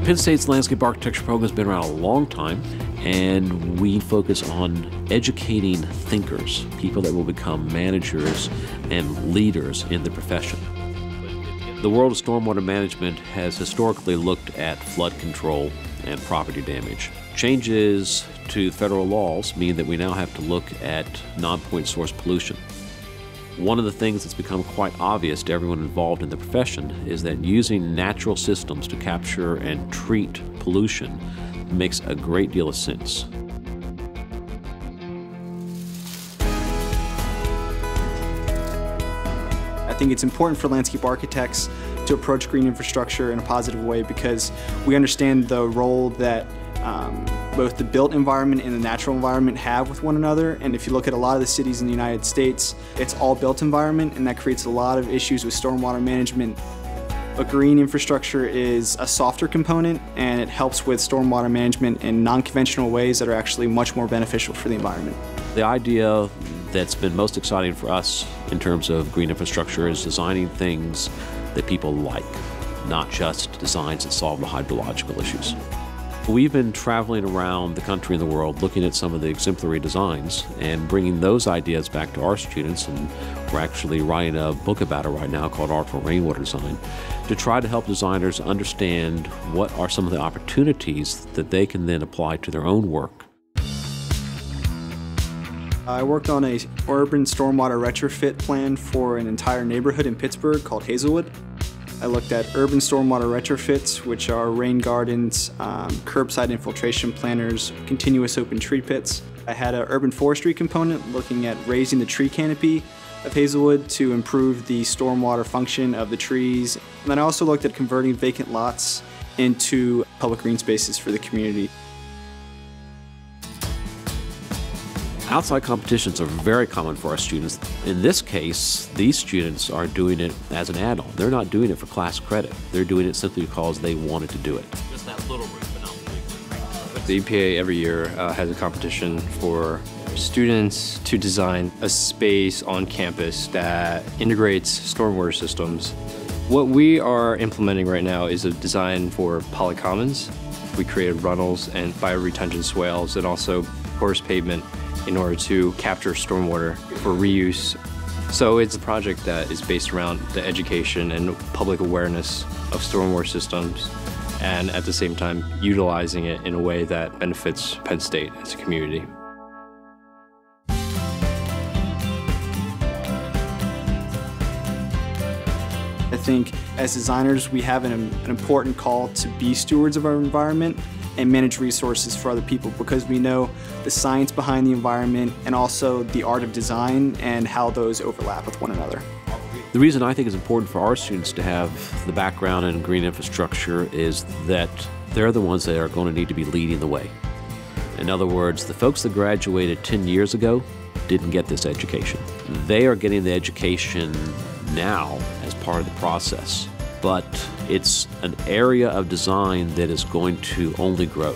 Penn State's landscape architecture program has been around a long time, and we focus on educating thinkers, people that will become managers and leaders in the profession. The world of stormwater management has historically looked at flood control and property damage. Changes to federal laws mean that we now have to look at non-point source pollution. One of the things that's become quite obvious to everyone involved in the profession is that using natural systems to capture and treat pollution makes a great deal of sense. I think it's important for landscape architects to approach green infrastructure in a positive way because we understand the role that both the built environment and the natural environment have with one another. And if you look at a lot of the cities in the United States, it's all built environment, and that creates a lot of issues with stormwater management. But green infrastructure is a softer component, and it helps with stormwater management in non-conventional ways that are actually much more beneficial for the environment. The idea that's been most exciting for us in terms of green infrastructure is designing things that people like, not just designs that solve the hydrological issues. We've been traveling around the country and the world looking at some of the exemplary designs and bringing those ideas back to our students, and we're actually writing a book about it right now called Artful Rainwater Design, to try to help designers understand what are some of the opportunities that they can then apply to their own work. I worked on an urban stormwater retrofit plan for an entire neighborhood in Pittsburgh called Hazelwood. I looked at urban stormwater retrofits, which are rain gardens, curbside infiltration planters, continuous open tree pits. I had an urban forestry component looking at raising the tree canopy of Hazelwood to improve the stormwater function of the trees. And then I also looked at converting vacant lots into public green spaces for the community. Outside competitions are very common for our students. In this case, these students are doing it as an add-on. They're not doing it for class credit. They're doing it simply because they wanted to do it. Just that little room, but not the big room. The EPA every year has a competition for students to design a space on campus that integrates stormwater systems. What we are implementing right now is a design for polycommons. We created runnels and bioretention swales and also porous pavement in order to capture stormwater for reuse. So it's a project that is based around the education and public awareness of stormwater systems, and at the same time utilizing it in a way that benefits Penn State as a community. I think as designers, we have an important call to be stewards of our environment and manage resources for other people, because we know the science behind the environment and also the art of design and how those overlap with one another. The reason I think it's important for our students to have the background in green infrastructure is that they're the ones that are going to need to be leading the way. In other words, the folks that graduated 10 years ago didn't get this education. They are getting the education now as part of the process, but it's an area of design that is going to only grow.